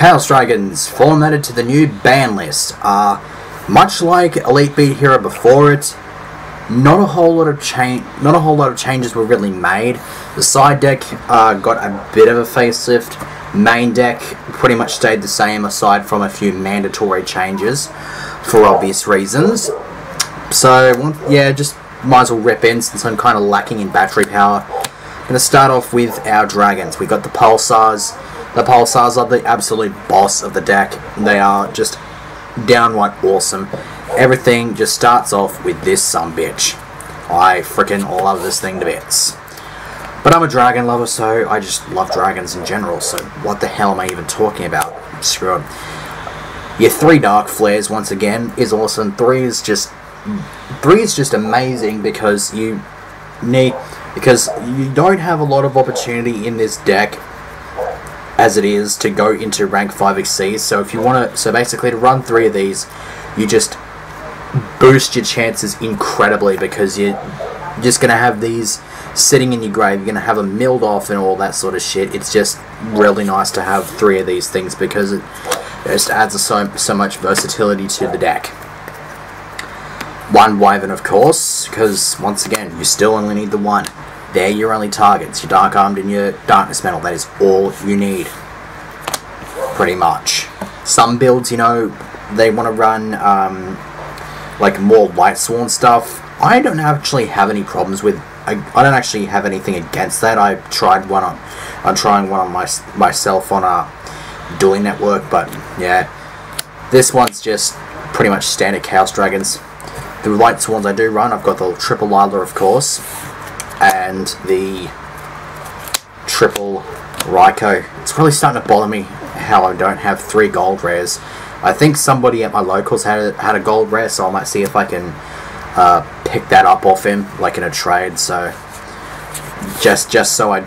Chaos Dragons formatted to the new ban list. Much like Elite Beat Hero before it, not a whole lot of changes were really made. The side deck got a bit of a facelift. Main deck pretty much stayed the same, aside from a few mandatory changes for obvious reasons. So yeah, just might as well rip in since I'm kind of lacking in battery power. I'm going to start off with our dragons. We got the Pulsars. The Pulsars are the absolute boss of the deck. They are just downright awesome. Everything just starts off with this sumbitch. I freaking love this thing to bits. But I'm a dragon lover, so I just love dragons in general, so what the hell am I even talking about? Screw it. Your 3 Dark Flares, once again, is awesome. 3 is just amazing because you don't have a lot of opportunity in this deck as it is to go into rank 5 exceeds. So if you want to, so basically to run 3 of these, you just boost your chances incredibly, because you're just going to have these sitting in your grave. You're going to have them milled off and all that sort of shit. It's just really nice to have 3 of these things because it just adds so much versatility to the deck. 1 Wyvern, of course, because once again, you still only need the 1. They're your only targets, your Dark Armed and your Darkness Metal. That is all you need, pretty much. Some builds, you know, they want to run like more Light Sworn stuff. I don't actually have any problems with. I don't actually have anything against that. I'm trying one on myself on Dueling Network, but yeah, this one's just pretty much standard Chaos Dragons. The Light Swans I do run, I've got the triple Lila, of course, and the triple Raikou. It's really starting to bother me how I don't have 3 gold rares. I think somebody at my locals had a gold rare, so I might see if I can pick that up off him, like in a trade. So just so I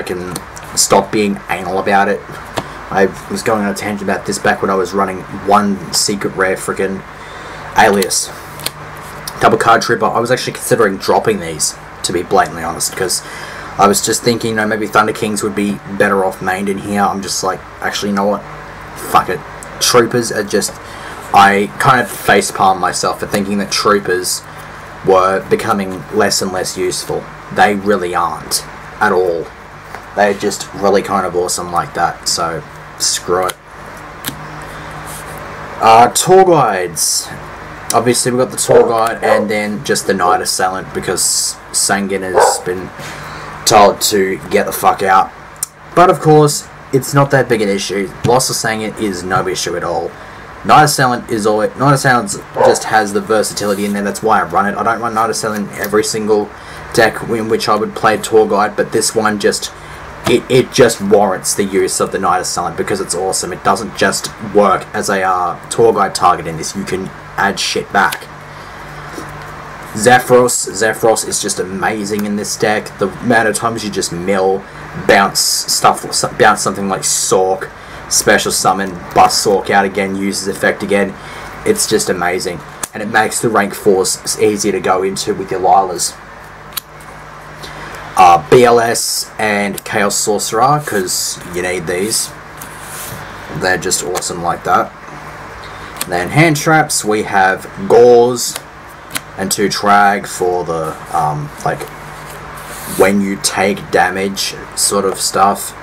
can stop being anal about it. I was going on a tangent about this back when I was running 1 secret rare freaking Alias. Double Card Trooper. I was actually considering dropping these, to be blatantly honest, because I was just thinking, you know, maybe Thunder Kings would be better off mained in here. I'm just like, actually, you know what? Fuck it. Troopers are just... I kind of facepalm myself for thinking that Troopers were becoming less and less useful. They really aren't at all. They're just really kind of awesome like that, so screw it. Tour Guides. Obviously we've got the Tour Guide and then just the Night Assailant, because Sangin has been told to get the fuck out. But of course, it's not that big an issue. Loss of Sangin is no issue at all. Night Assailant just has the versatility in there. That's why I run it. I don't run Night Assailant in every single deck in which I would play Tour Guide, but this one just it just warrants the use of the Night Assailant because it's awesome. It doesn't just work as a Tour Guide target in this. You can add shit back. Zephyros is just amazing in this deck. The amount of times you just bounce something like Sork, special summon, bust Sork out again, uses effect again. It's just amazing, and it makes the rank 4s easier to go into with your Lilas. BLS and Chaos Sorcerer, because you need these. They're just awesome like that. Then hand traps, we have Gauze and 2 Trag for the like when you take damage sort of stuff.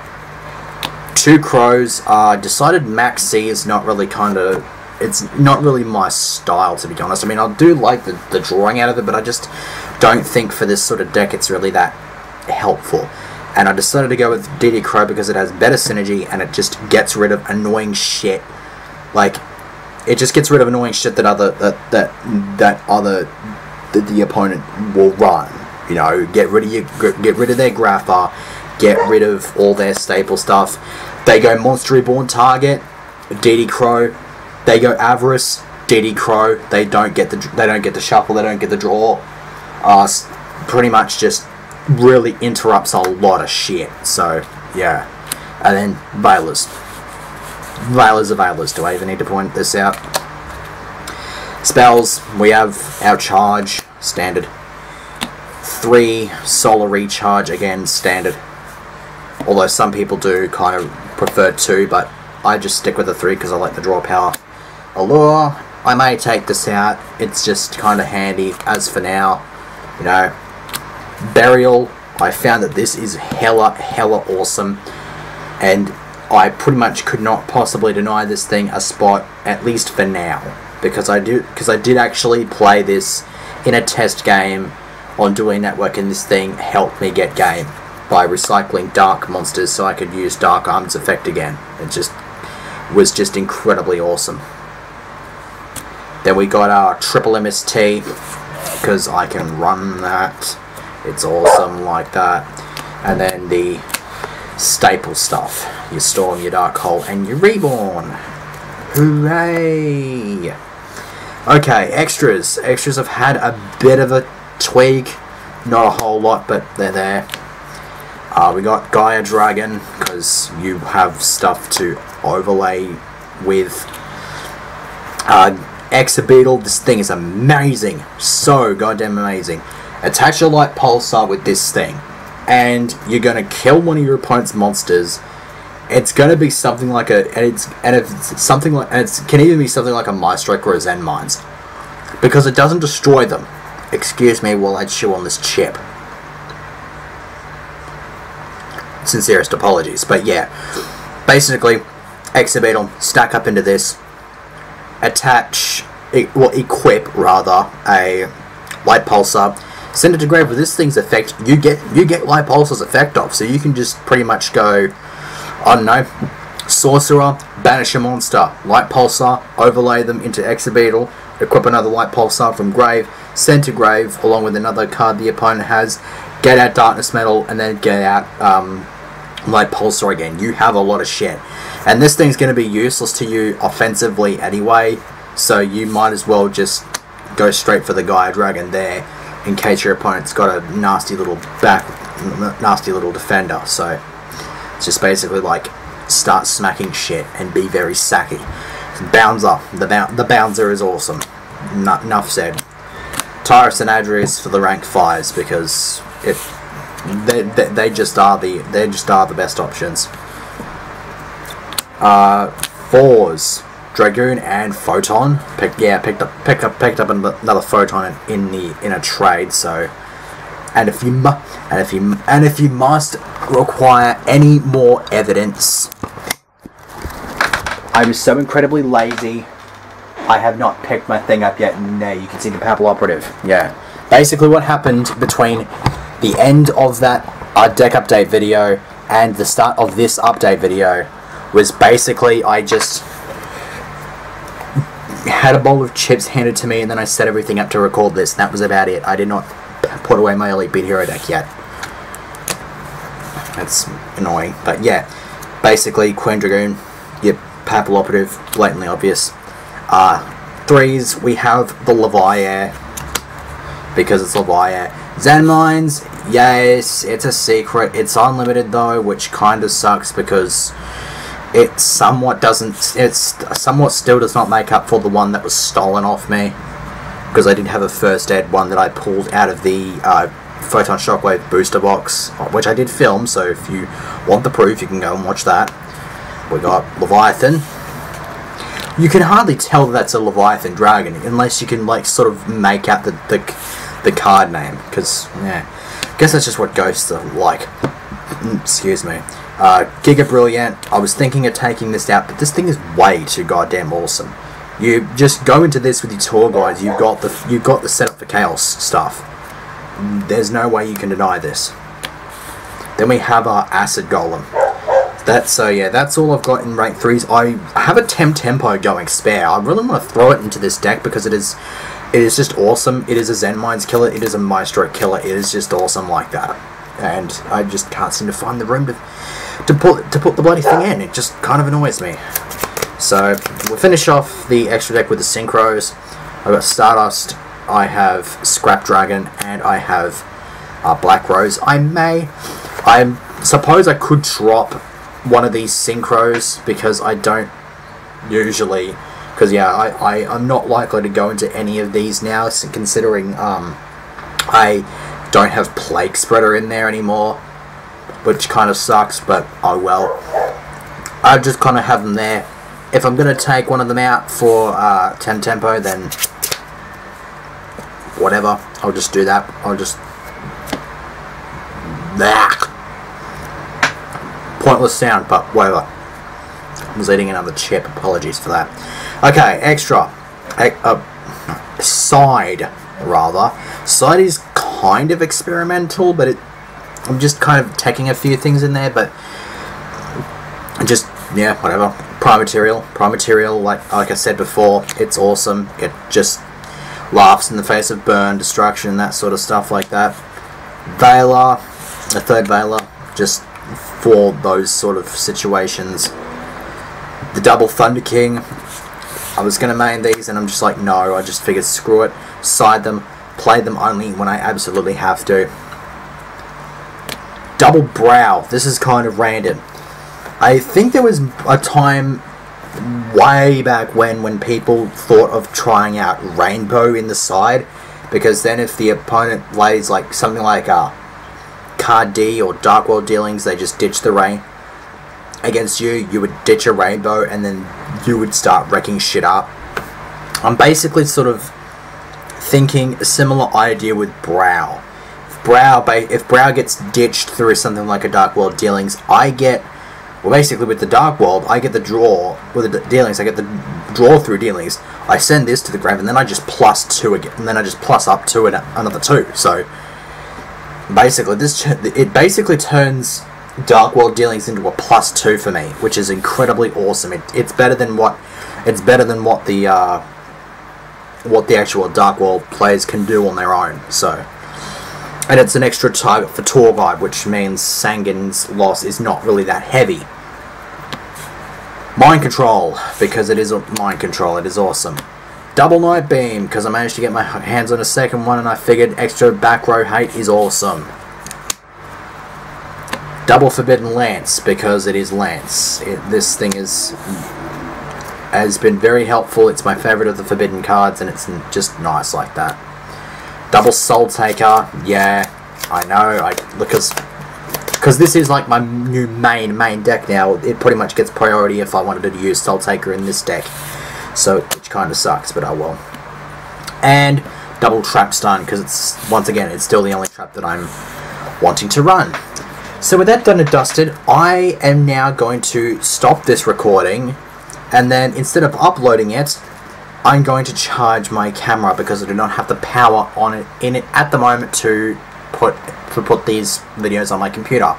2 Crows. Decided Max C is not really it's not really my style, to be honest. I mean, I do like the drawing out of it, but I just don't think for this sort of deck it's really that helpful. And I decided to go with DD Crow because it has better synergy and it just gets rid of annoying shit. Like, it just gets rid of annoying shit that the opponent will run. You know, get rid of their Grappa, get rid of all their staple stuff. They go Monster Reborn target, DD Crow. They go Avarice, DD Crow. They don't get the shuffle. They don't get the draw. Pretty much just really interrupts a lot of shit. So yeah, and then Veilers. Veilers are Veilers. Do I even need to point this out? Spells. We have our Charge, standard. 3 Solar Recharge, again standard. Although some people do kind of prefer 2, but I just stick with the 3 because I like the draw power. Allure, I may take this out. It's just kind of handy as for now. You know, Burial, I found that this is hella awesome. And I pretty much could not possibly deny this thing a spot, at least for now. Because I did actually play this in a test game on Dueling Network, and this thing helped me get game by recycling dark monsters so I could use Dark Arm's effect again. It was just incredibly awesome. Then we got our triple MST, because I can run that. It's awesome like that. And then the staple stuff. Your Storm, your Dark Hole, and your Reborn. Hooray! Okay, extras. Extras have had a bit of a tweak. Not a whole lot, but they're there. We got Gaia Dragon, because you have stuff to overlay with. Exabeetle, this thing is amazing. So goddamn amazing. Attach your Light Pulsar with this thing, and you're going to kill one of your opponent's monsters. It's going to be something like it can even be something like a Mindstrike or a Zen Mines, because it doesn't destroy them. Excuse me while I chew on this chip. Sincerest apologies, but yeah, basically, Exabeetle, stack up into this, equip rather a Light Pulsar, send it to grave with this thing's effect. You get Light Pulsar's effect off, so you can just pretty much go, I don't know, Sorcerer, banish a monster, Light Pulsar, overlay them into Exabeetle, equip another Light Pulsar from grave, send to grave along with another card the opponent has, get out Darkness Metal, and then get out Light Pulsar again. You have a lot of shit, and this thing's going to be useless to you offensively anyway, so you might as well just go straight for the Gaia Dragon there, in case your opponent's got a nasty little defender. So it's just basically like start smacking shit and be very sacky. Bouncer, the bouncer is awesome. Enough said. Tyrus and Adrius for the rank 5s, because they just are the best options. 4s, Dragoon and Photon. Picked up another Photon in a trade. So, and if you must require any more evidence, I was so incredibly lazy, I have not picked my thing up yet. And there you can see the Papal Operative. Yeah, basically what happened between the end of that deck update video and the start of this update video was basically I just had a bowl of chips handed to me, and then I set everything up to record this, and that was about it. I did not put away my Elite Beat Hero deck yet. That's annoying, but yeah, basically Queen Dragoon, your Papal Operative, blatantly obvious. 3s, we have the Leviair, because it's Leviair. Zen Mines, yes, it's a secret. It's unlimited though, which kind of sucks because it somewhat still does not make up for the one that was stolen off me, because I did have a first ed one that I pulled out of the Photon Shockwave booster box, which I did film, so if you want the proof you can go and watch that. We got Leviathan. You can hardly tell that that's a Leviathan Dragon unless you can like sort of make out the card name, because yeah, I guess that's just what ghosts are like. Excuse me. Giga Brilliant, I was thinking of taking this out, but this thing is way too goddamn awesome. You just go into this with your tour guides, you've got the setup for Chaos stuff. There's no way you can deny this. Then we have our Acid Golem. That's all I've got in rank 3s. I have a Tempo going spare. I really want to throw it into this deck because it is just awesome. It is a Zen Mines killer, it is a Mindstrike killer, it is just awesome like that. And I just can't seem to find the room to put the bloody thing in. It just kind of annoys me. So we'll finish off the extra deck with the Synchros. I've got Stardust, I have Scrap Dragon, and I have Black Rose. I suppose I could drop one of these Synchros because I don't usually, because yeah, I'm not likely to go into any of these now, considering I don't have Plague Spreader in there anymore, which kind of sucks, but oh well. I just kind of have them there. If I'm going to take one of them out for 10 tempo, then whatever, I'll just do that. I'll just... Pointless sound, but whatever. I was eating another chip, apologies for that. Okay, extra. Side, rather. Side is kind of experimental, but I'm just kind of taking a few things in there, but just, yeah, whatever. Prime material, like I said before, it's awesome. It just laughs in the face of burn, destruction, that sort of stuff like that. Veiler, a third Veiler, just for those sort of situations. The double Thunder King, I was going to main these and I'm just like, no, I just figured screw it, side them, play them only when I absolutely have to. Double Brow, this is kind of random. I think there was a time way back when people thought of trying out Rainbow in the side, because then if the opponent lays like something like Card D or Dark World Dealings, they just ditch the rain against you, you would ditch a Rainbow and then you would start wrecking shit up. I'm basically sort of thinking a similar idea with Brow. If Brow gets ditched through something like a Dark World Dealings, well, basically with the Dark World, I get the draw, with the Dealings, I get the draw through Dealings, I send this to the grave, and then I just plus 2 again, and then I just plus up 2 and another 2, so basically, it basically turns Dark World Dealings into a plus 2 for me, which is incredibly awesome. It's better than what the actual Dark World players can do on their own, so... And it's an extra target for Tour Guide, which means Sangin's loss is not really that heavy. Mind Control, because it is Mind Control, it is awesome. Double Night Beam, because I managed to get my hands on a second one and I figured extra back row hate is awesome. Double Forbidden Lance, because it is Lance. This thing has been very helpful. It's my favourite of the Forbidden cards and it's just nice like that. Double Soul Taker, yeah, I know, because this is like my new main deck now. It pretty much gets priority if I wanted to use Soul Taker in this deck, so which kind of sucks, but I will. And Double Trap Stun, because it's, once again, it's still the only trap that I'm wanting to run. So with that done and dusted, I am now going to stop this recording, and then instead of uploading it, I'm going to charge my camera because I do not have the power in it at the moment to put these videos on my computer,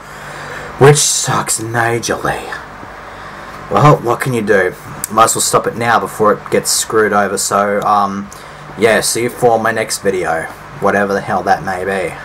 which sucks majorly. Well, what can you do? Might as well stop it now before it gets screwed over. So, yeah, see you for my next video, whatever the hell that may be.